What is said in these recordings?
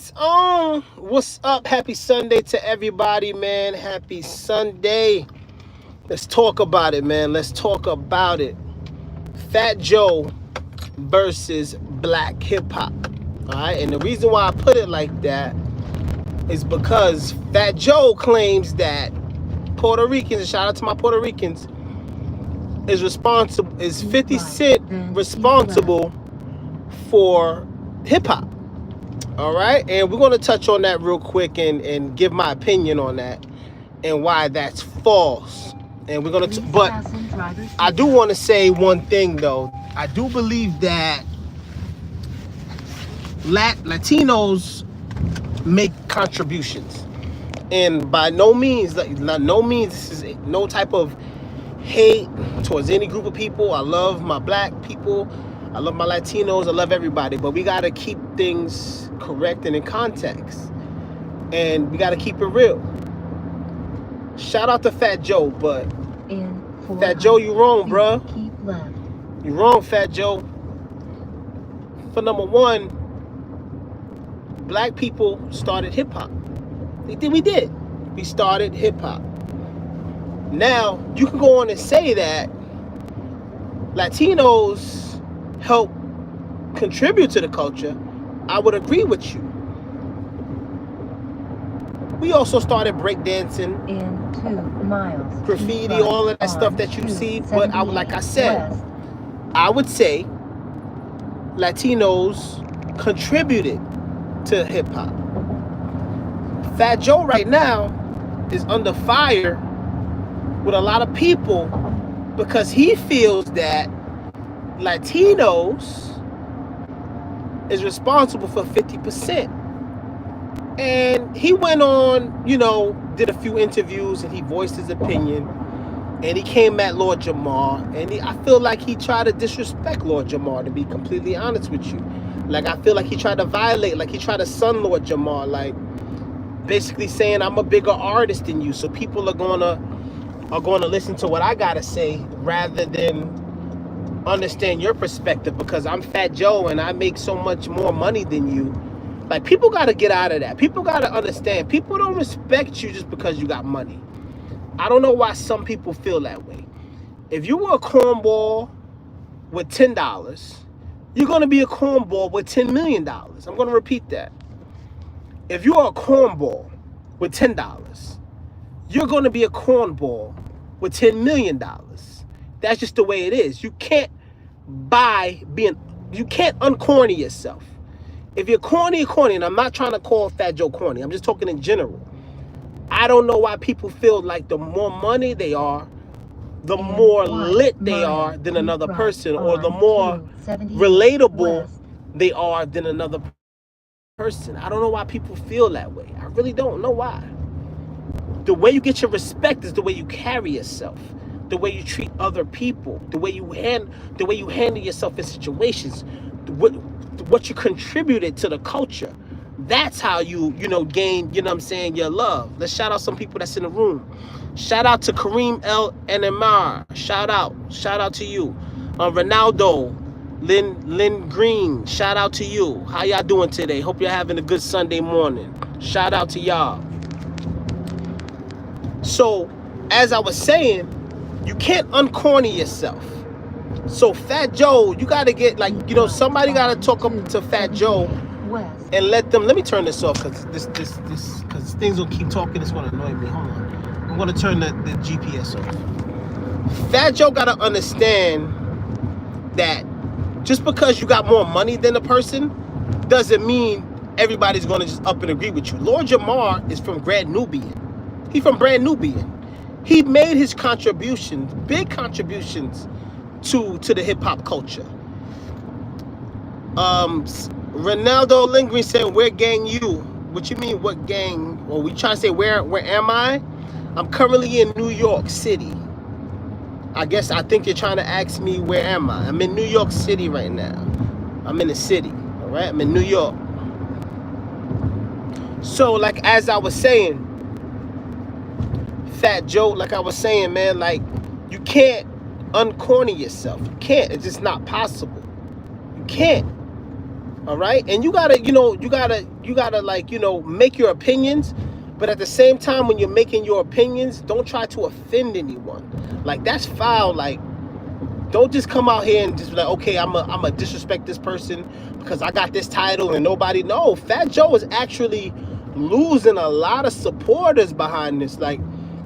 its own. What's up? Happy Sunday to everybody, man. Happy Sunday. Let's talk about it, man. Let's talk about it. Fat Joe versus Black Hip Hop. All right, and the reason why I put it like that is because Fat Joe claims that Puerto Ricans, shout out to my Puerto Ricans, is 50 Cent responsible for hip hop. All right, and we're going to touch on that real quick and give my opinion on that and why that's false. And we're going to, but I do want to say one thing though. I do believe that Latinos make contributions, and by no means, this is no type of hate towards any group of people. I love my black people. I love my Latinos. I love everybody. But we got to keep things correct and in context. And we got to keep it real. Shout out to Fat Joe, but Fat Joe, you wrong, bruh. You wrong, Fat Joe. For number one, black people started hip hop. We did. We started hip hop. Now, you can go on and say that Latinos help contribute to the culture. I would agree with you. We also started breakdancing, in 2 miles, graffiti, all of that stuff that you see. But like I said, I would say Latinos contributed to hip hop. Fat Joe right now is under fire with a lot of people because he feels that Latinos is responsible for 50%. And he went on, did a few interviews and he voiced his opinion. And he came at Lord Jamar. And I feel like he tried to disrespect Lord Jamar, to be completely honest with you. Like, I feel like he tried to violate, like he tried to sun Lord Jamar, like basically saying I'm a bigger artist than you. So people are gonna listen to what I gotta say rather than understand your perspective because I'm Fat Joe and I make so much more money than you. Like, people got to get out of that. People got to understand. People don't respect you just because you got money. I don't know why some people feel that way. If you were a cornball with $10, you're going to be a cornball with $10 million. I'm going to repeat that. If you are a cornball with $10, you're going to be a cornball with $10 million. That's just the way it is. You can't uncorny yourself. If you're corny, and I'm not trying to call Fat Joe corny, I'm just talking in general. I don't know why people feel like the more money they are, the more lit they are than another person, or the more relatable they are than another person. I don't know why people feel that way. I really don't know why. The way you get your respect is the way you carry yourself, the way you treat other people, the way you handle yourself in situations, what you contributed to the culture. That's how you gain, your love. Let's shout out some people that's in the room. Shout out to Kareem El NMR. Shout out to you. Ronaldo, Lynn Green, shout out to you. How y'all doing today? Hope you're having a good Sunday morning. Shout out to y'all. So, as I was saying, you can't uncorny yourself. So Fat Joe, you got to get, somebody got to talk up to Fat Joe and let me turn this off because because things will keep talking. It's going to annoy me. Hold on. I'm going to turn the GPS off. Fat Joe got to understand that just because you got more money than a person doesn't mean everybody's going to just up and agree with you. Lord Jamar is from Grand Nubian. He's from Brand Nubian. He made his contributions, big contributions to the hip hop culture. Ronaldo Lingering said, "Where gang you?" What you mean, what gang? Or we trying to say where am I? I'm currently in New York City. I think you're trying to ask me where am I? I'm in New York City right now. I'm in the city. All right, I'm in New York. So, like, as I was saying, Fat Joe, like I was saying, man, like, you can't uncorny yourself. You can't. It's just not possible. You can't. All right, and you gotta, like, make your opinions, but at the same time, when you're making your opinions, don't try to offend anyone. Like, that's foul. Like, don't just come out here and just be like, okay, I'm a disrespect this person because I got this title and nobody. No, Fat Joe is actually losing a lot of supporters behind this. Like,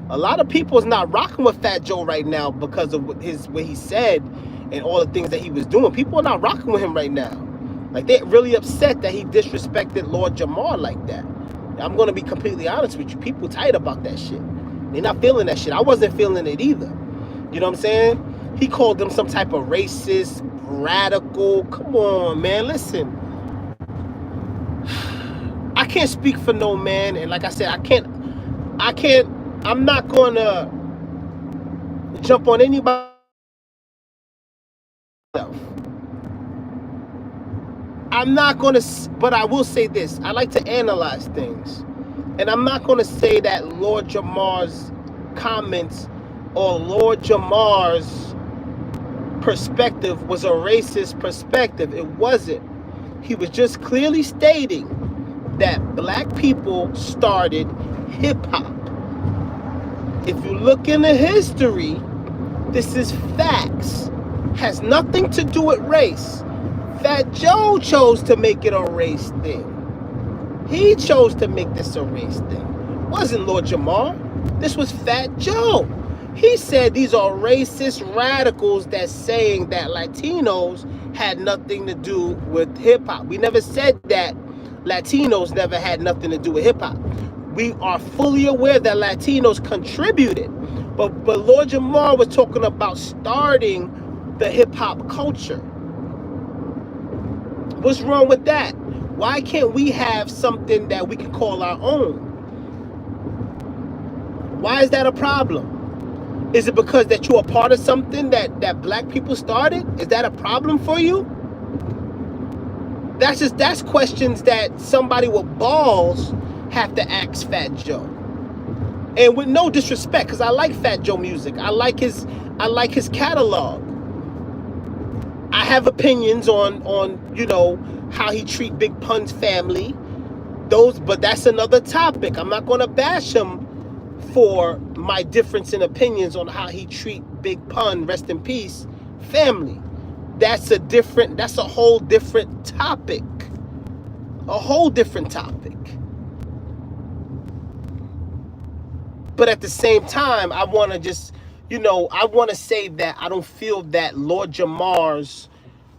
a lot of people is not rocking with Fat Joe right now because of what he said and all the things that he was doing. People are not rocking with him right now. Like, they're really upset that he disrespected Lord Jamar like that. I'm gonna be completely honest with you. People tight about that shit. They're not feeling that shit. I wasn't feeling it either. You know what I'm saying? He called them some type of racist, radical. Come on, man. Listen. I can't speak for no man, and like I said, I'm not gonna jump on anybody else. I'm not gonna, but I will say this. I like to analyze things. And I'm not gonna say that Lord Jamar's comments or Lord Jamar's perspective was a racist perspective. It wasn't. He was just clearly stating that black people started hip-hop. If you look into history, this is facts. Has nothing to do with race. Fat Joe chose to make it a race thing. He chose to make this a race thing. It wasn't Lord Jamar. This was Fat Joe. He said these are racist radicals that's saying that Latinos had nothing to do with hip-hop. We never said that Latinos never had nothing to do with hip-hop. We are fully aware that Latinos contributed. But Lord Jamar was talking about starting the hip-hop culture. What's wrong with that? Why can't we have something that we can call our own? Why is that a problem? Is it because that you're a part of something that black people started? Is that a problem for you? That's questions that somebody with balls have to ask Fat Joe. And with no disrespect, because I like Fat Joe music. I like his catalog. I have opinions on how he treat Big Pun's family. But that's another topic. I'm not gonna bash him for my difference in opinions on how he treat Big Pun, rest in peace, family. That's a whole different topic. A whole different topic. But at the same time, I want to just, I want to say that I don't feel that Lord Jamar's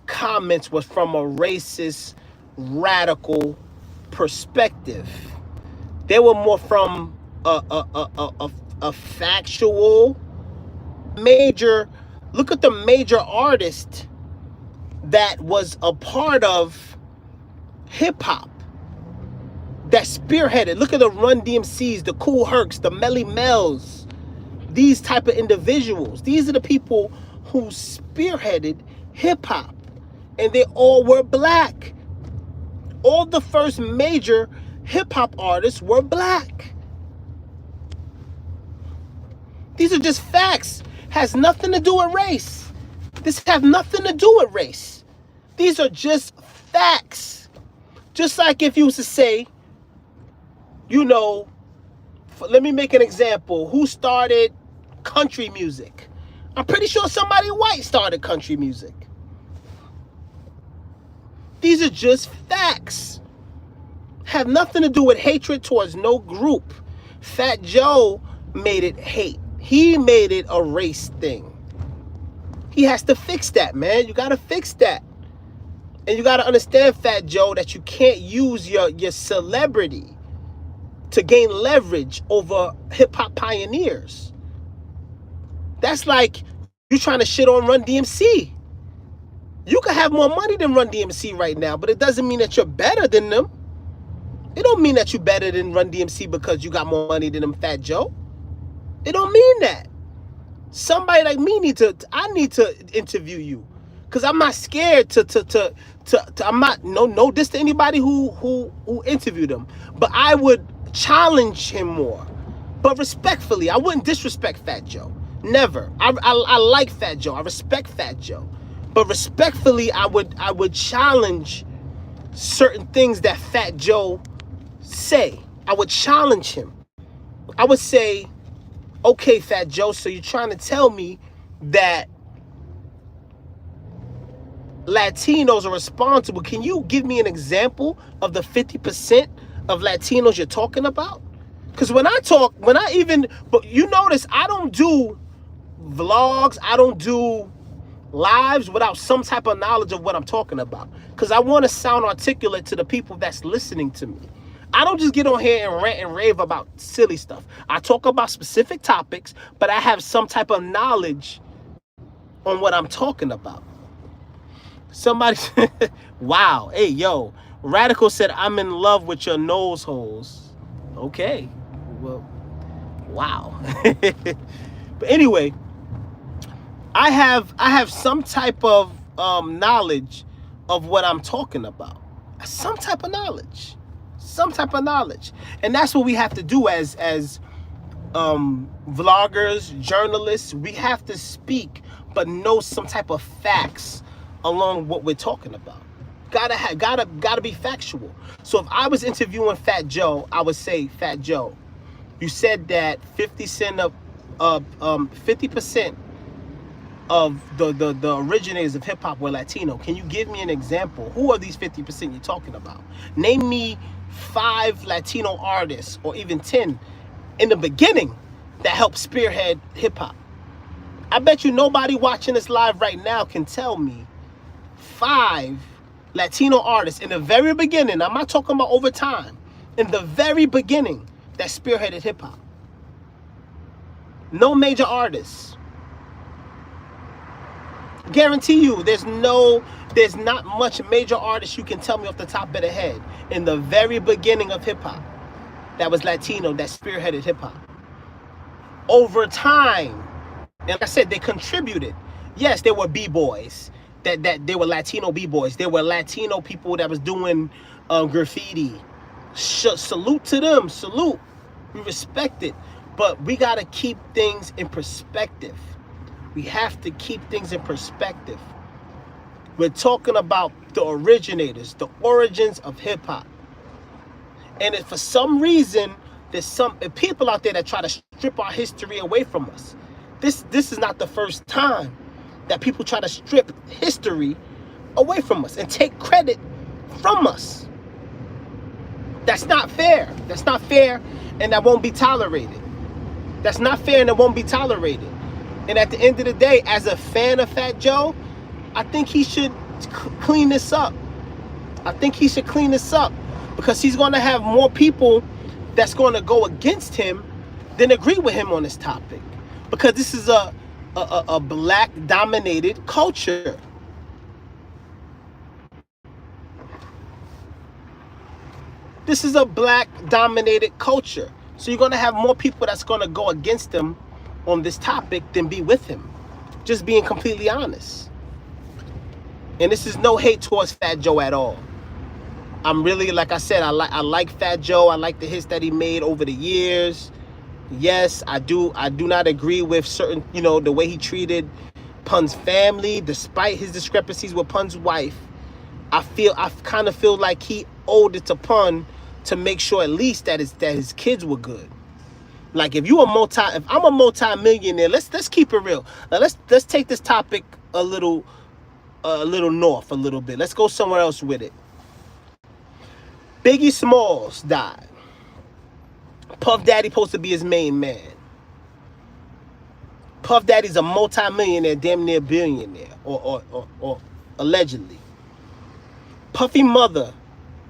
comments was from a racist, radical perspective. They were more from a factual major. Look at the major artist that was a part of hip hop that spearheaded. Look at the Run DMCs, the Cool Hercs, the Melly Mels, these type of individuals. These are the people who spearheaded hip hop, and they all were black. All the first major hip hop artists were black. These are just facts. Has nothing to do with race. This has nothing to do with race. These are just facts. Just like if you was to say, let me make an example. Who started country music? I'm pretty sure somebody white started country music. These are just facts. Have nothing to do with hatred towards no group. Fat Joe made it hate. He made it a race thing. He has to fix that, man. You got to fix that. And you got to understand, Fat Joe, that you can't use your celebrity to gain leverage over hip-hop pioneers. That's like you trying to shit on Run DMC. You could have more money than Run DMC right now, but it doesn't mean that you're better than them. It don't mean that you're better than Run DMC because you got more money than them, Fat Joe. It don't mean that. Somebody like me need to interview you, because I'm not scared to I'm not no diss to anybody who interviewed him, but I would challenge him more, but respectfully. I wouldn't disrespect Fat Joe. Never. I like Fat Joe. I respect Fat Joe, but respectfully, I would challenge certain things that Fat Joe say. I would challenge him. I would say, okay, Fat Joe, so you're trying to tell me that Latinos are responsible. Can you give me an example of the 50% of Latinos you're talking about? Because but you notice I don't do vlogs, I don't do lives without some type of knowledge of what I'm talking about. Because I want to sound articulate to the people that's listening to me. I don't just get on here and rant and rave about silly stuff. I talk about specific topics, but I have some type of knowledge on what I'm talking about. Somebody, wow, hey, yo, Radical said, I'm in love with your nose holes. Okay, well, wow. But anyway, I have some type of knowledge of what I'm talking about. Some type of knowledge. And that's what we have to do as vloggers, journalists. We have to speak, but know some type of facts along what we're talking about. Gotta be factual. So if I was interviewing Fat Joe, I would say, Fat Joe, you said that 50% of the originators of hip hop were Latino. Can you give me an example? Who are these 50% you're talking about? Name me 5 Latino artists, or even 10 in the beginning, that helped spearhead hip hop. I bet you nobody watching this live right now can tell me 5 Latino artists in the very beginning. I'm not talking about over time. In the very beginning, that spearheaded hip hop. No major artists. Guarantee you, there's not much major artists you can tell me off the top of the head in the very beginning of hip hop that was Latino, that spearheaded hip hop. Over time, and like I said, they contributed. Yes, there were b-boys. That they were Latino b-boys. There were Latino people that was doing graffiti. Salute to them. Salute. We respect it. But we got to keep things in perspective. We have to keep things in perspective. We're talking about the originators, the origins of hip-hop. And if for some reason there's some people out there that try to strip our history away from us, this is not the first time that people try to strip history away from us and take credit from us. That's not fair. That's not fair, and that won't be tolerated. That's not fair, and it won't be tolerated. And at the end of the day, as a fan of Fat Joe, I think he should clean this up. Because he's going to have more people that's going to go against him than agree with him on this topic. Because this is a black-dominated culture. This is a black-dominated culture. So you're going to have more people that's going to go against him on this topic than be with him. Just being completely honest. And this is no hate towards Fat Joe at all. I'm really, like I said, I like Fat Joe. I like the hits that he made over the years. Yes, I do not agree with certain, the way he treated Pun's family, despite his discrepancies with Pun's wife. I kind of feel like he owed it to Pun to make sure at least that his kids were good. Like if I'm a multi-millionaire, let's keep it real. Now let's take this topic a little north a little bit. Let's go somewhere else with it. Biggie Smalls died. Puff Daddy supposed to be his main man. Puff Daddy's a multi-millionaire, damn near billionaire, or allegedly. Puffy mother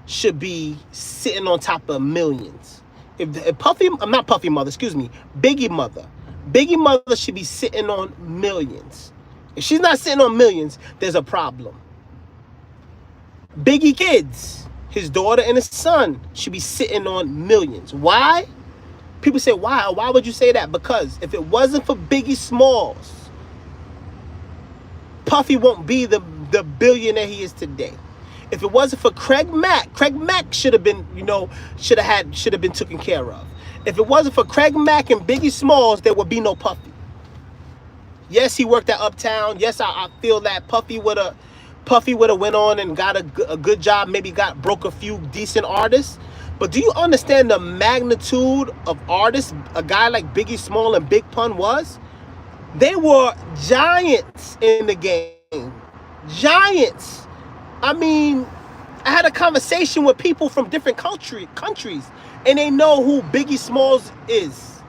should be sitting on top of millions. If Puffy, not Puffy mother, excuse me, Biggie mother should be sitting on millions. If she's not sitting on millions, there's a problem. Biggie kids, his daughter and his son, should be sitting on millions. Why? People say, why? Why would you say that? Because if it wasn't for Biggie Smalls, Puffy won't be the billionaire he is today. If it wasn't for Craig Mack should have been, should have been taken care of. If it wasn't for Craig Mack and Biggie Smalls, there would be no Puffy. Yes, he worked at Uptown. Yes, I feel that Puffy would have Puffy would have went on and got a good job, maybe broke a few decent artists. But do you understand the magnitude of artists a guy like Biggie Small and Big Pun was? They were giants in the game. Giants. I mean, I had a conversation with people from different countries, and they know who Biggie Smalls is.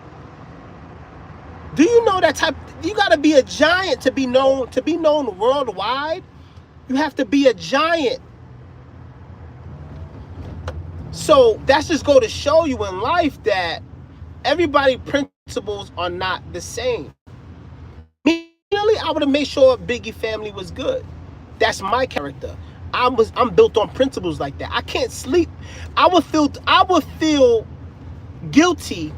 Do you know that type? You got to be a giant to be known worldwide. You have to be a giant. So that's just go to show you in life that everybody's principles are not the same. Me, really, I would have made sure Biggie family was good. That's my character. I'm built on principles like that. I can't sleep. I would feel guilty.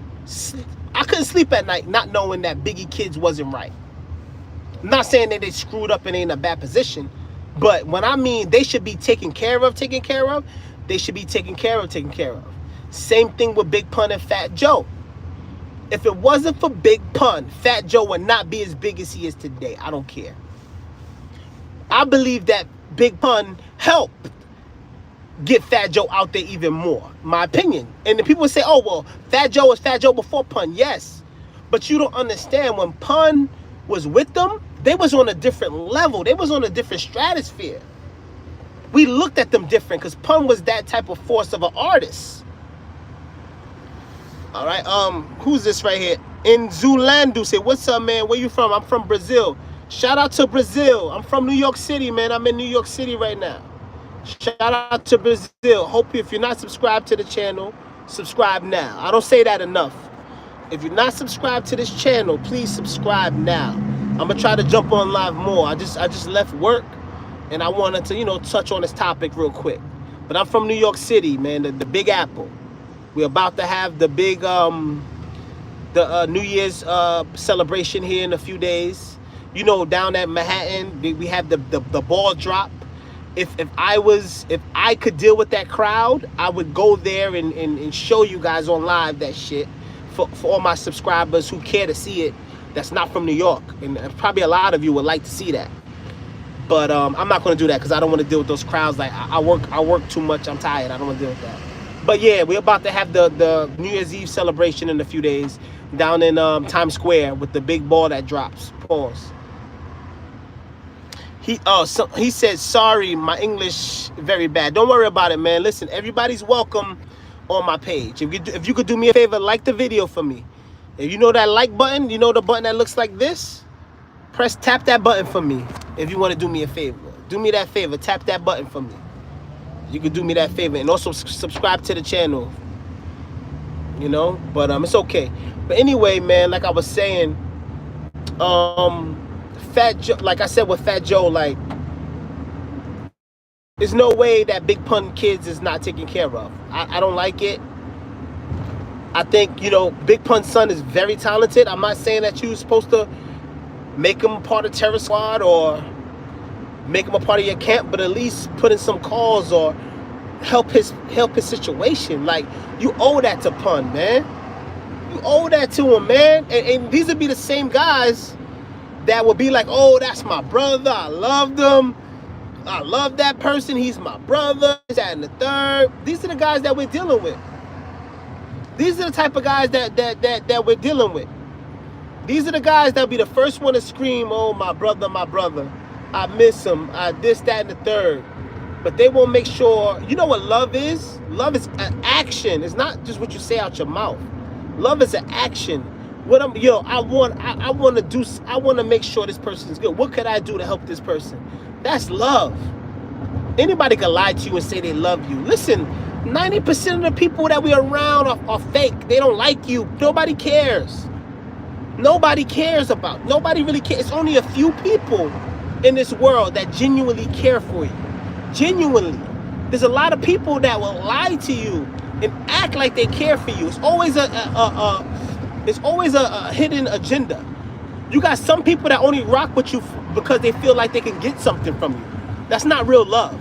I couldn't sleep at night not knowing that Biggie kids wasn't right. I'm not saying that they screwed up and ain't in a bad position, but when I mean they should be taken care of, they should be taken care of. Same thing with Big Pun and Fat Joe. If it wasn't for Big Pun, Fat Joe would not be as big as he is today. I don't care. I believe that Big Pun helped get Fat Joe out there even more. My opinion. And the people say, oh, well, Fat Joe was Fat Joe before Pun. Yes. But you don't understand, when Pun was with them, they was on a different level. They was on a different stratosphere. We looked at them different because Pun was that type of force of an artist. All right. Who's this right here? In Zulando, say, what's up, man? Where you from? I'm from Brazil. Shout out to Brazil. I'm from New York City, man. I'm in New York City right now. Shout out to Brazil. Hope if you're not subscribed to the channel, subscribe now. I don't say that enough. If you're not subscribed to this channel, please subscribe now. I'm gonna try to jump on live more. I just left work and I wanted to, touch on this topic real quick. But I'm from New York City, man, the Big Apple. We're about to have the big New Year's celebration here in a few days. Down at Manhattan, we have the ball drop. If I could deal with that crowd, I would go there and show you guys on live that shit for all my subscribers who care to see it that's not from New York. And probably a lot of you would like to see that. But I'm not going to do that because I don't want to deal with those crowds. Like I work too much. I'm tired. I don't want to deal with that. But yeah, we're about to have the New Year's Eve celebration in a few days down in Times Square with the big ball that drops. Pause. He said, sorry, my English very bad. Don't worry about it, man. Listen, everybody's welcome on my page. If you could do me a favor, like the video for me. If you know that like button, the button that looks like this, tap that button for me. If you want to do me a favor, do me that favor, tap that button for me. You could do me that favor, and also subscribe to the channel. But it's okay. But anyway, man, like I was saying, Fat Joe, like I said with Fat Joe, like, there's no way that Big Pun kids is not taken care of. I don't like it. I think, Big Pun's son is very talented. I'm not saying that you're supposed to make him part of Terror Squad or make him a part of your camp, but at least put in some calls or help his situation. Like, you owe that to Pun, man. You owe that to him, man. And these would be the same guys that would be like, oh, that's my brother. I loved him. I love that person. He's my brother. That and the third. These are the guys that we're dealing with. These are the type of guys that we're dealing with. These are the guys that will be the first one to scream, oh, my brother, I miss him. This, that, and the third. But they won't make sure. You know what love is? Love is an action. It's not just what you say out your mouth. Love is an action. What I want to make sure this person's good. What could I do to help this person? That's love. Anybody can lie to you and say they love you. Listen, 90% of the people that we're around are fake. They don't like you. Nobody cares. Nobody cares about. Nobody really cares. It's only a few people in this world that genuinely care for you. Genuinely. There's a lot of people that will lie to you and act like they care for you. It's always a hidden agenda. You got some people that only rock with you because they feel like they can get something from you. That's not real love.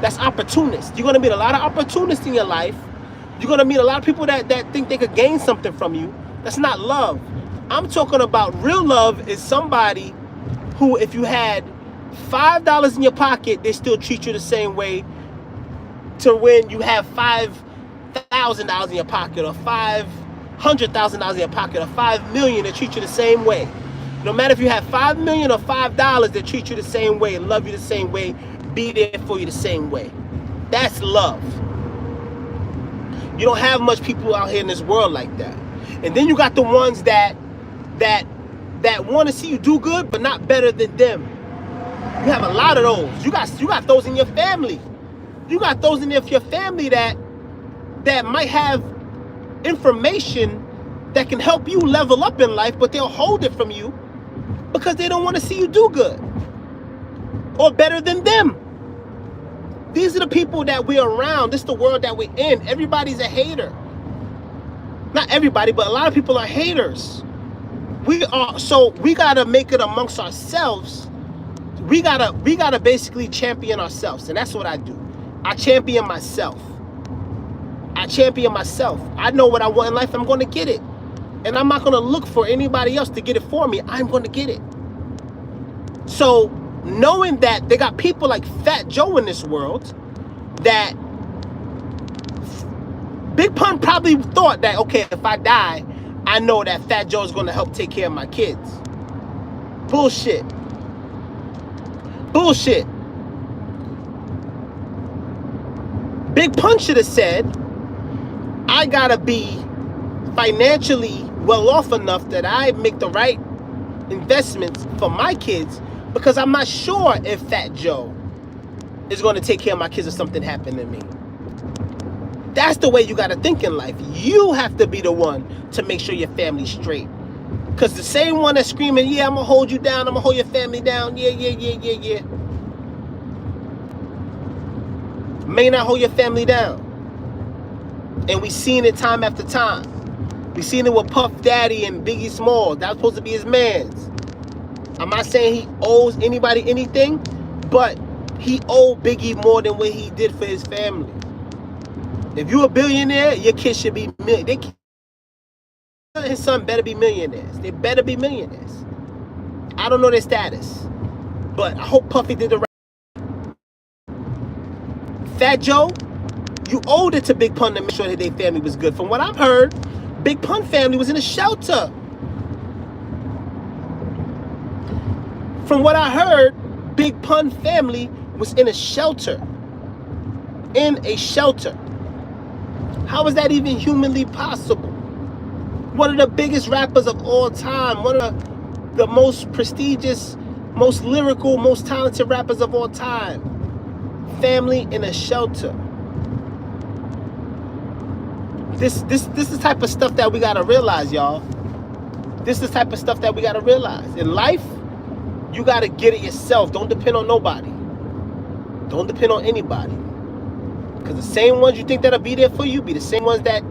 That's opportunist. You're going to meet a lot of opportunists in your life. You're going to meet a lot of people that think they could gain something from you. That's not love. I'm talking about real love is somebody who, if you had $5 in your pocket, they still treat you the same way to when you have $5,000 in your pocket, or $500,000 in your pocket, or $5 million. They treat you the same way. No matter if you have $5 million or $5, they treat you the same way, love you the same way, be there for you the same way. That's love. You don't have much people out here in this world like that. And then you got the ones that want to see you do good, but not better than them. You have a lot of those. You got those in your family. You got those in your family that might have information that can help you level up in life, but they'll hold it from you because they don't want to see you do good or better than them. These are the people that we're around. This is the world that we're in. Everybody's a hater. Not everybody, but a lot of people are haters. So we gotta make it amongst ourselves. We gotta basically champion ourselves, and that's what I do. I champion myself. I know what I want in life. I'm going to get it, and I'm not going to look for anybody else to get it for me. I'm going to get it. So knowing that they got people like Fat Joe in this world, that Big Pun probably thought that, okay, if I die, I know that Fat Joe is going to help take care of my kids. Bullshit. Big Pun should have said, I gotta be financially well off enough that I make the right investments for my kids, because I'm not sure if Fat Joe is going to take care of my kids if something happened to me. That's the way you gotta think in life. You have to be the one to make sure your family's straight. Because the same one that's screaming, yeah, I'm gonna hold you down, I'm gonna hold your family down, yeah, may not hold your family down. And we seen it time after time. We seen it with Puff Daddy and Biggie Smalls. That was supposed to be his mans. I'm not saying he owes anybody anything, but he owed Biggie more than what he did for his family. If you're a billionaire, your kids should be millionaires. His son better be millionaires. They better be millionaires. I don't know their status, but I hope Puffy did the right. Fat Joe, you owed it to Big Pun to make sure that their family was good. From what I've heard, Big Pun family was in a shelter. From what I heard, Big Pun family was in a shelter. How is that even humanly possible? One of the biggest rappers of all time, one of the most prestigious, most lyrical, most talented rappers of all time. Family in a shelter. This is the type of stuff that we gotta realize, y'all. This is the type of stuff that we gotta realize. In life, you gotta get it yourself. Don't depend on nobody. Don't depend on anybody. Because the same ones you think that'll be there for you be the same ones that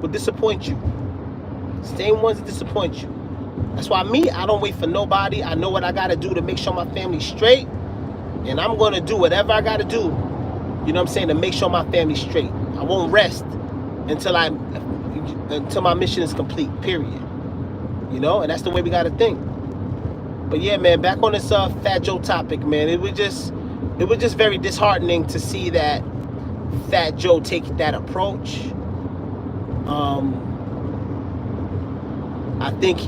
will disappoint you. Same ones that disappoint you. That's why I don't wait for nobody. I know what I gotta do to make sure my family's straight. And I'm gonna do whatever I gotta do, you know what I'm saying, to make sure my family's straight. I won't rest until my mission is complete, period. You know, and that's the way we gotta think. But yeah, man, back on this Fat Joe topic, man, it was just very disheartening to see that Fat Joe take that approach. I think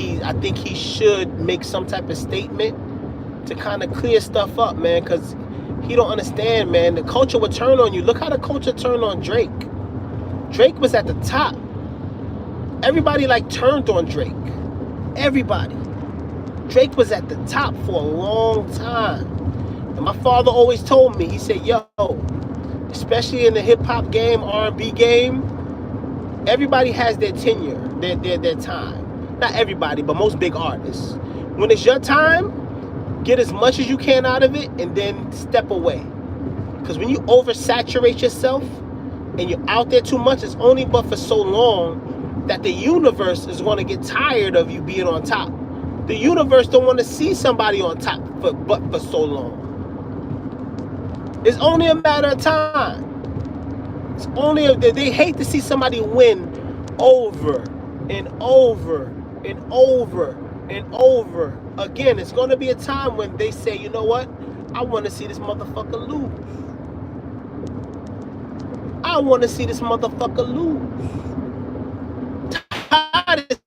he should make some type of statement to kind of clear stuff up, man, because he don't understand, man. The culture would turn on you. Look how the culture turned on Drake. Drake was at the top. Everybody turned on Drake. Everybody. Drake was at the top for a long time. And my father always told me, he said, yo, especially in the hip-hop game, R&B game, everybody has their tenure, their time. Not everybody, but most big artists. When it's your time, get as much as you can out of it and then step away. Because when you oversaturate yourself and you're out there too much, it's only but for so long that the universe is going to get tired of you being on top. The universe don't want to see somebody on top for so long. It's only a matter of time. They hate to see somebody win over and over and over and over again. It's going to be a time when they say, you know what, I want to see this motherfucker lose. I want to see this motherfucker lose. Tired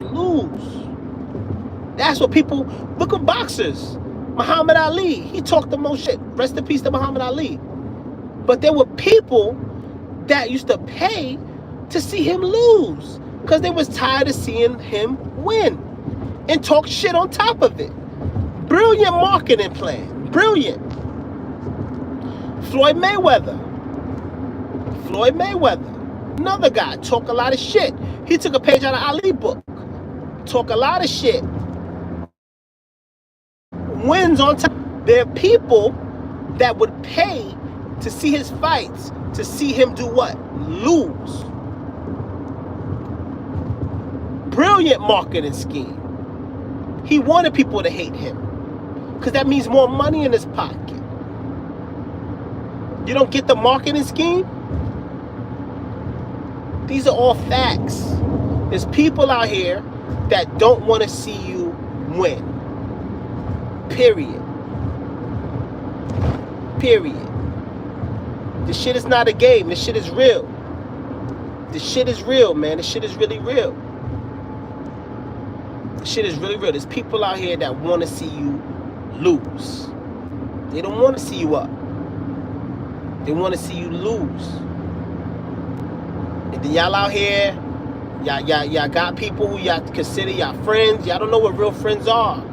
of lose. That's what people look at boxers. Muhammad Ali, he talked the most shit. Rest in peace to Muhammad Ali. But there were people that used to pay to see him lose because they was tired of seeing him win and talk shit on top of it. Brilliant marketing plan. Brilliant. Floyd Mayweather. Another guy, talk a lot of shit. He took a page out of Ali's book. Talk a lot of shit. Wins on top. There are people that would pay to see his fights, to see him do what? Lose. Brilliant marketing scheme. He wanted people to hate him because that means more money in his pocket. You don't get the marketing scheme? These are all facts. There's people out here that don't want to see you win. Period. This shit is not a game. This shit is real. This shit is real, man. This shit is really real. This shit is really real. There's people out here that want to see you lose. They don't want to see you up. They want to see you lose. And then y'all out here, y'all got people who y'all consider y'all friends. Y'all don't know what real friends are.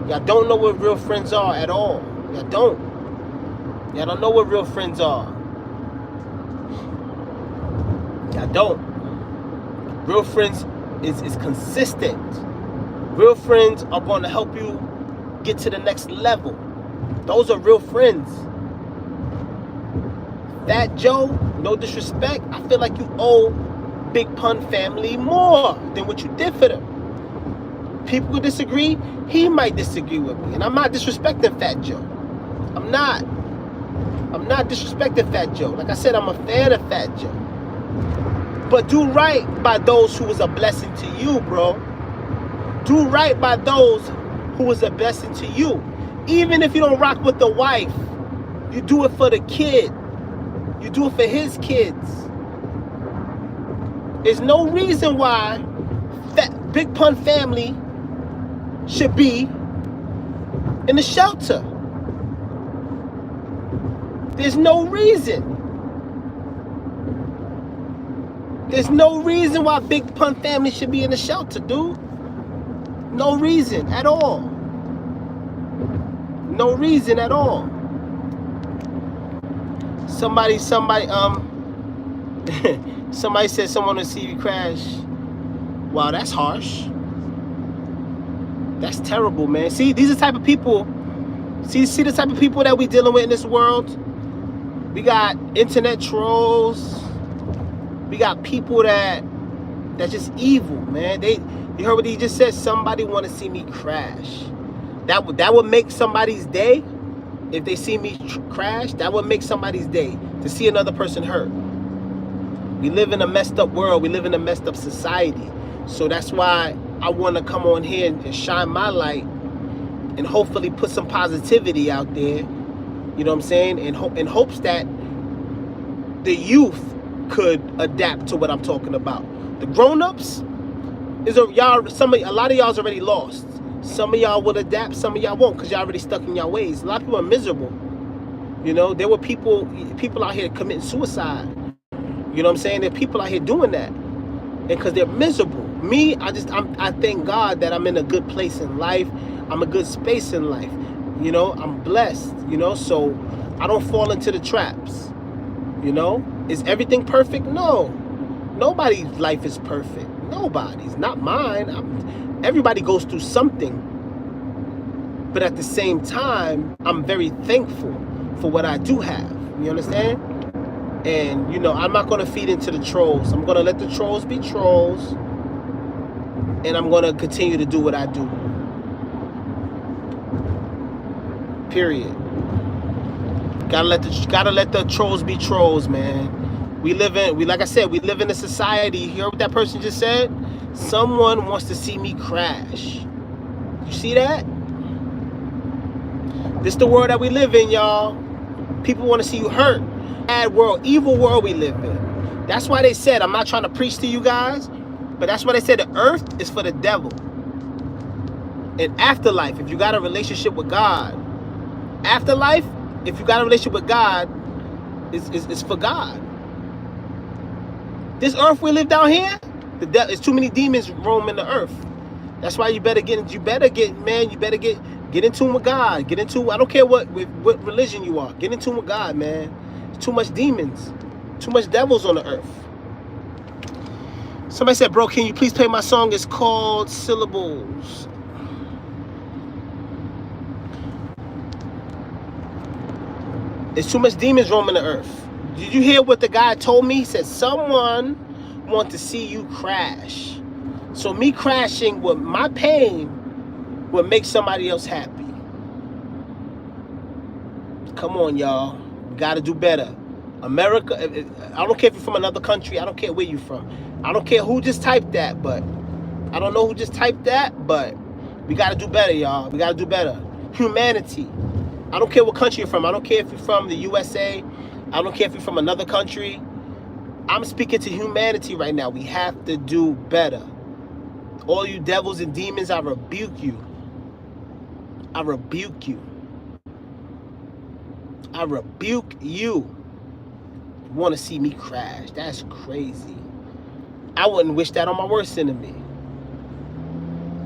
Y'all don't know what real friends are at all. Y'all don't. Y'all don't know what real friends are. Y'all don't. Real friends is consistent. Real friends are going to help you get to the next level. Those are real friends. Fat Joe, no disrespect, I feel like you owe Big Pun family more than what you did for them. People could disagree. He might disagree with me. And I'm not disrespecting Fat Joe. I'm not disrespecting Fat Joe. Like I said, I'm a fan of Fat Joe. But do right by those who was a blessing to you, bro. Do right by those who was a blessing to you. Even if you don't rock with the wife, you do it for the kid. You do it for his kids. There's no reason why Big Pun family should be in a shelter. There's no reason. There's no reason why Big Pun family should be in a shelter, dude. No reason at all. No reason at all. Somebody somebody said someone on CV crash. Wow, that's harsh. That's terrible, man. See, these are the type of people. See the type of people that we dealing with in this world. We got internet trolls. We got people that's just evil, man. You heard what he just said? Somebody want to see me crash. That would make somebody's day. If they see me crash, that would make somebody's day to see another person hurt. We live in a messed up world. We live in a messed up society. So that's why I want to come on here and shine my light and hopefully put some positivity out there. You know what I'm saying? In hopes that the youth could adapt to what I'm talking about. The grown-ups, a lot of y'all's already lost. Some of y'all will adapt, some of y'all won't, because y'all already stuck in y'all ways. A lot of people are miserable. You know, there were people out here committing suicide. You know what I'm saying? There are people out here doing that. And because they're miserable. Me, I thank God that I'm in a good place in life. I'm a good space in life. You know, I'm blessed, you know, so I don't fall into the traps. You know? Is everything perfect? No. Nobody's life is perfect. Nobody's. Not mine. Everybody goes through something. But at the same time, I'm very thankful for what I do have. You understand? And, you know, I'm not going to feed into the trolls. I'm going to let the trolls be trolls. And I'm going to continue to do what I do. Period. Gotta let the trolls be trolls, man. Like I said, we live in a society. You hear what that person just said? Someone wants to see me crash. You see that? This is the world that we live in, y'all. People want to see you hurt. Bad world, evil world we live in. That's why they said, I'm not trying to preach to you guys, but that's why they said the earth is for the devil. And afterlife, if you got a relationship with God, afterlife, if you got a relationship with God, it's for God. This earth we live down here, there's too many demons roaming the earth. That's why you better get in tune with God. Get into, I don't care what religion you are. Get in tune with God, man. There's too much demons, too much devils on the earth. Somebody said, bro, can you please play my song? It's called Syllables. There's too much demons roaming the earth. Did you hear what the guy told me? He said, someone wants to see you crash. So me crashing with my pain would make somebody else happy. Come on, y'all. We got to do better. America, I don't care if you're from another country. I don't care where you're from. I don't care who just typed that, but I don't know who just typed that, but we got to do better, y'all. We got to do better. Humanity. I don't care what country you're from. I don't care if you're from the USA. I don't care if you're from another country. I'm speaking to humanity right now. We have to do better. All you devils and demons, I rebuke you. I rebuke you. I rebuke you. You want to see me crash? That's crazy. I wouldn't wish that on my worst enemy.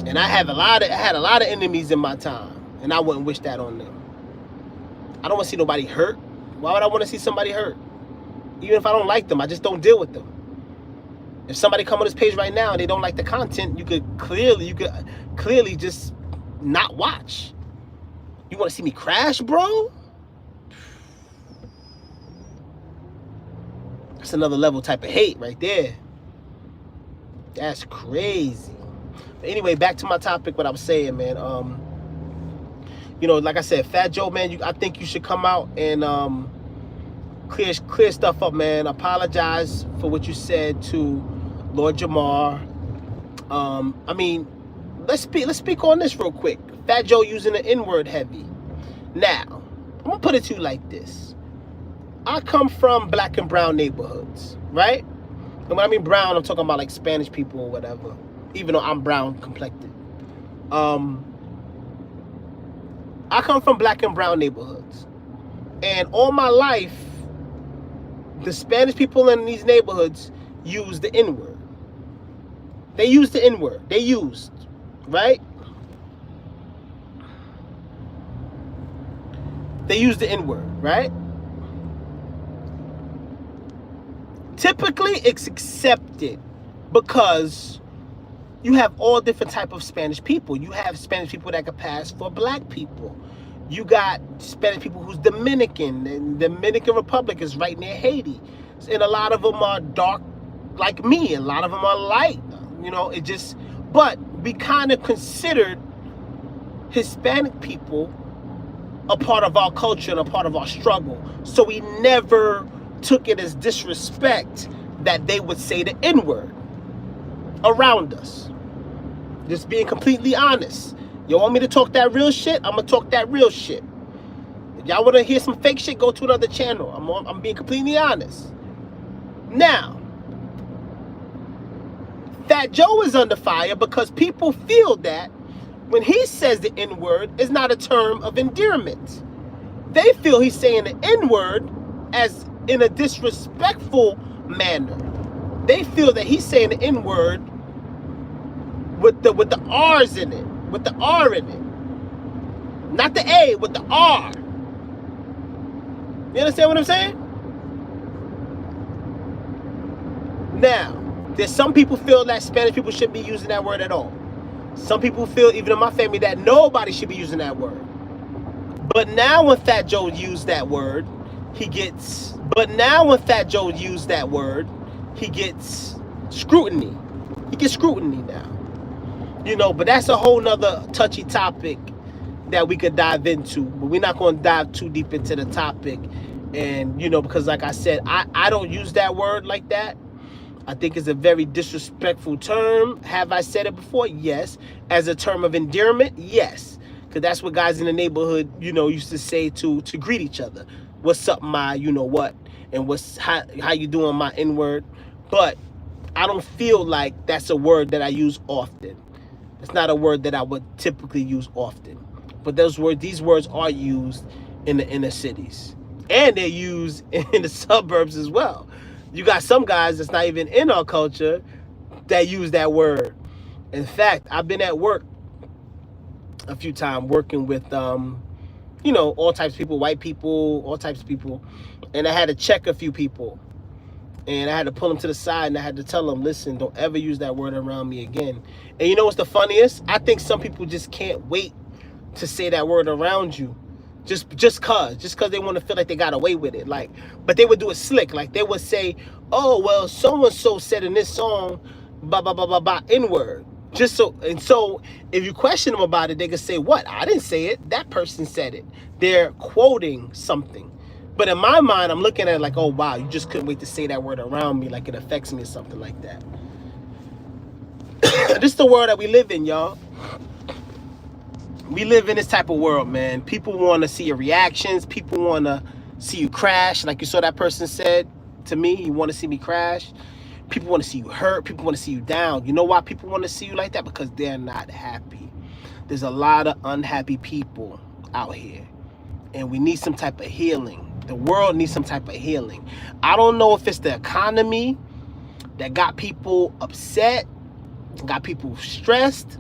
And I had a lot of enemies in my time, and I wouldn't wish that on them. I don't want to see nobody hurt. Why would I want to see somebody hurt? Even if I don't like them, I just don't deal with them. If somebody come on this page right now and they don't like the content, you could clearly just not watch. You want to see me crash, bro? That's another level type of hate right there. That's crazy. But anyway, back to my topic, what I was saying, man. You know, like I said, Fat Joe, man, I think you should come out and clear stuff up, man. Apologize for what you said to Lord Jamar. I mean, let's speak on this real quick. Fat Joe using the N-word heavy. Now, I'm gonna put it to you like this. I come from black and brown neighborhoods, right? And when I mean brown, I'm talking about like Spanish people or whatever, even though I'm brown complected. I come from black and brown neighborhoods. And all my life, the Spanish people in these neighborhoods use the N-word. They use the N-word. They used, right? They use the N-word, right? Typically, it's accepted because you have all different type of Spanish people. You have Spanish people that can pass for black people. You got Spanish people who's Dominican, and the Dominican Republic is right near Haiti. And a lot of them are dark like me. A lot of them are light. You know, it just, but we kind of considered Hispanic people a part of our culture and a part of our struggle. So we never took it as disrespect that they would say the N-word around us. Just being completely honest. You want me to talk that real shit? I'm gonna talk that real shit. If y'all wanna hear some fake shit, go to another channel. I'm being completely honest. Now, Fat Joe is under fire because people feel that when he says the N-word, it's not a term of endearment. They feel he's saying the N-word as in a disrespectful manner. They feel that he's saying the N-word with the R's in it, with the R in it. Not the A, with the R. You understand what I'm saying? Now, there's some people feel that Spanish people shouldn't be using that word at all. Some people feel, even in my family, that nobody should be using that word. But now when Fat Joe used that word, he gets scrutiny. He gets scrutiny now. You know, but that's a whole nother touchy topic that we could dive into. But we're not going to dive too deep into the topic. And, you know, because like I said, I don't use that word like that. I think it's a very disrespectful term. Have I said it before? Yes. As a term of endearment? Yes. Because that's what guys in the neighborhood, used to say to greet each other. What's up, my what? And how you doing, my N-word? But I don't feel like that's a word that I use often. It's not a word that I would typically use often. But these words are used in the inner cities. And they're used in the suburbs as well. You got some guys that's not even in our culture that use that word. In fact, I've been at work a few times working with all types of people, white people, all types of people. And I had to check a few people. And I had to pull them to the side and I had to tell them, listen, don't ever use that word around me again. And you know what's the funniest? I think some people just can't wait to say that word around you. Just cause they want to feel like they got away with it. But they would do it slick. Like they would say, oh, well, so-and-so said in this song, blah, blah, blah, blah, blah, N-word. So if you question them about it, they could say, what? I didn't say it. That person said it. They're quoting something. But in my mind, I'm looking at it like, oh, wow, you just couldn't wait to say that word around me like it affects me or something like that. This is the world that we live in, y'all. We live in this type of world, man. People want to see your reactions. People want to see you crash. Like you saw that person said to me, you want to see me crash. People want to see you hurt. People want to see you down. You know why people want to see you like that? Because they're not happy. There's a lot of unhappy people out here. And we need some type of healing. The world needs some type of healing. I don't know if it's the economy that got people upset, got people stressed.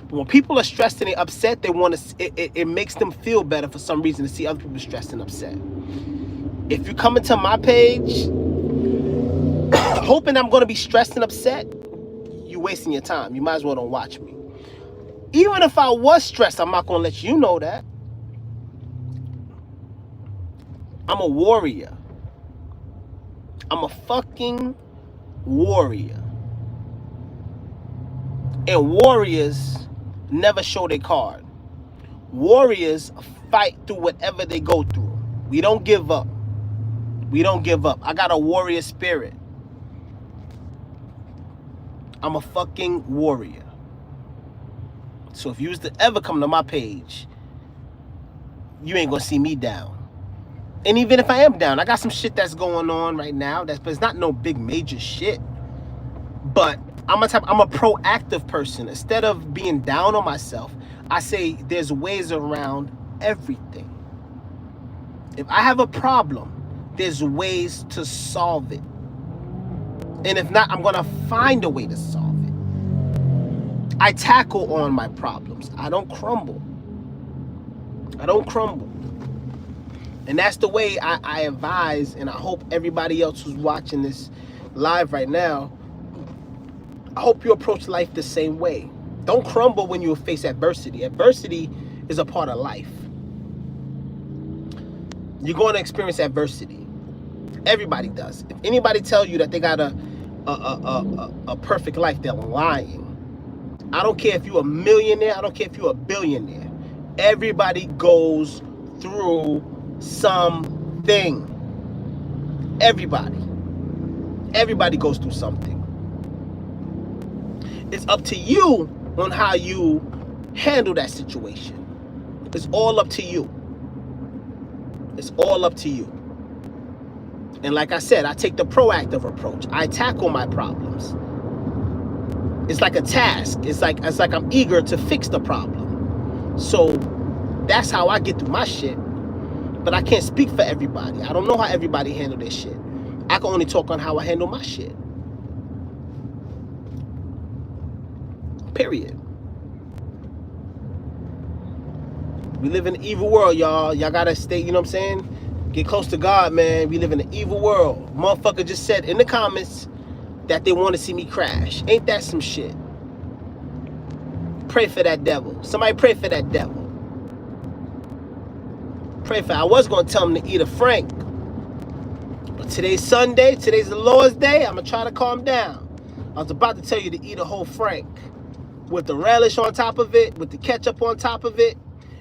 But when people are stressed and they're upset, they want to. It makes them feel better for some reason to see other people stressed and upset. If you come into my page hoping I'm going to be stressed and upset, you're wasting your time. You might as well don't watch me. Even if I was stressed, I'm not going to let you know that. I'm a warrior. I'm a fucking warrior. And warriors never show their card. Warriors fight through whatever they go through. We don't give up. We don't give up. I got a warrior spirit. I'm a fucking warrior. So if you was to ever come to my page, you ain't gonna see me down. And even if I am down, I got some shit that's going on right now. But it's not no big major shit. But I'm a proactive person. Instead of being down on myself, I say there's ways around everything. If I have a problem, there's ways to solve it. And if not, I'm gonna find a way to solve it. I tackle on my problems. I don't crumble. I don't crumble. And that's the way I advise, and I hope everybody else who's watching this live right now, I hope you approach life the same way. Don't crumble when you face adversity. Adversity is a part of life. You're going to experience adversity. Everybody does. If anybody tells you that they got a perfect life, they're lying. I don't care if you're a millionaire. I don't care if you're a billionaire. Everybody goes through something. Everybody goes through something. It's up to you on how you handle that situation. It's all up to you. It's all up to you. And like I said, I take the proactive approach. I tackle my problems. It's like a task. It's like I'm eager to fix the problem. So that's how I get through my shit. But I can't speak for everybody. I don't know how everybody handle their shit. I can only talk on how I handle my shit. Period. We live in an evil world, y'all. Y'all gotta stay, you know what I'm saying? Get close to God, man. We live in an evil world. Motherfucker just said in the comments that they want to see me crash. Ain't that some shit? Pray for that devil. Somebody pray for that devil. Pray for. I was going to tell him to eat a Frank. But today's Sunday. Today's the Lord's Day. I'm going to try to calm down. I was about to tell you to eat a whole Frank. With the relish on top of it. With the ketchup on top of it.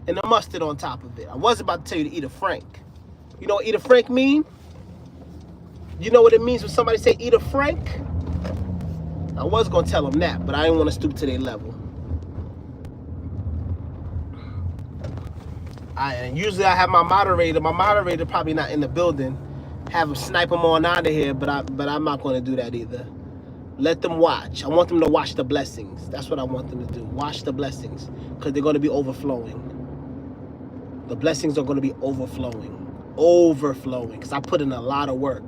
And the mustard on top of it. I was about to tell you to eat a Frank. You know what eat a Frank mean? You know what it means when somebody say eat a Frank? I was going to tell them that. But I didn't want to stoop to their level. And usually I have my moderator. My moderator probably not in the building. Have him snipe them on out of here, but I'm not going to do that either. Let them watch. I want them to watch the blessings. That's what I want them to do. Watch the blessings, because they're going to be overflowing. The blessings are going to be overflowing. Overflowing, because I put in a lot of work.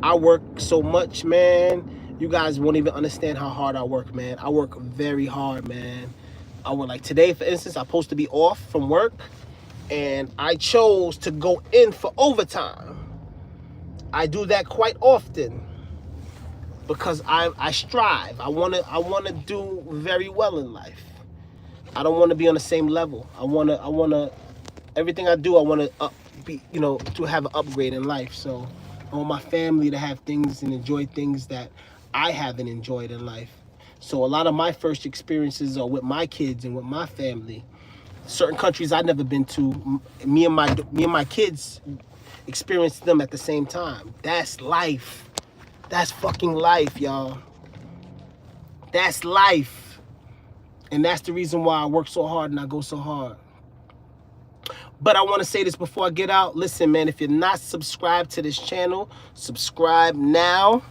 I work so much, man. You guys won't even understand how hard I work, man. I work very hard, man. I work, like today, for instance, I'm supposed to be off from work, and I chose to go in for overtime. I do that quite often because I strive. I wanna do very well in life. I don't want to be on the same level. I wanna everything I do, I wanna be, to have an upgrade in life. So I want my family to have things and enjoy things that I haven't enjoyed in life. So a lot of my first experiences are with my kids and with my family. Certain countries I've never been to, me and my kids experienced them at the same time. That's life. That's fucking life, y'all. That's life. And that's the reason why I work so hard and I go so hard. But I want to say this before I get out. Listen, man, if you're not subscribed to this channel, subscribe now.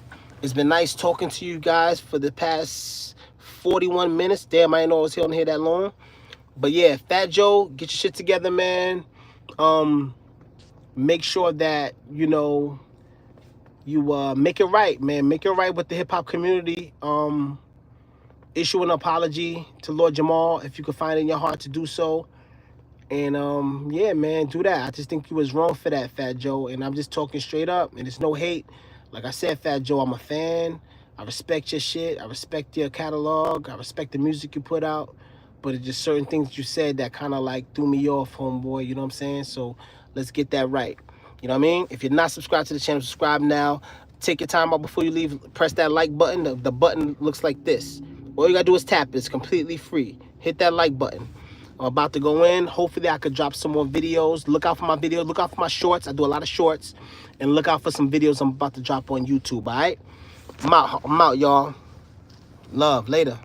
It's been nice talking to you guys for the past 41 minutes. Damn, I didn't know I was on here that long. But yeah, Fat Joe, get your shit together, man. Make sure that, you make it right, man. Make it right with the hip-hop community. Issue an apology to Lord Jamal if you could find it in your heart to do so. And yeah, man, do that. I just think you was wrong for that, Fat Joe. And I'm just talking straight up, and it's no hate. Like I said, Fat Joe, I'm a fan. I respect your shit. I respect your catalog. I respect the music you put out. But it's just certain things you said that kind of like threw me off, homeboy. You know what I'm saying? So let's get that right. You know what I mean? If you're not subscribed to the channel, subscribe now. Take your time out before you leave. Press that like button. The button looks like this. All you got to do is tap it. It's completely free. Hit that like button. I'm about to go in. Hopefully I could drop some more videos. Look out for my videos. Look out for my shorts. I do a lot of shorts. And look out for some videos I'm about to drop on YouTube, all right? I'm out, y'all. Love. Later.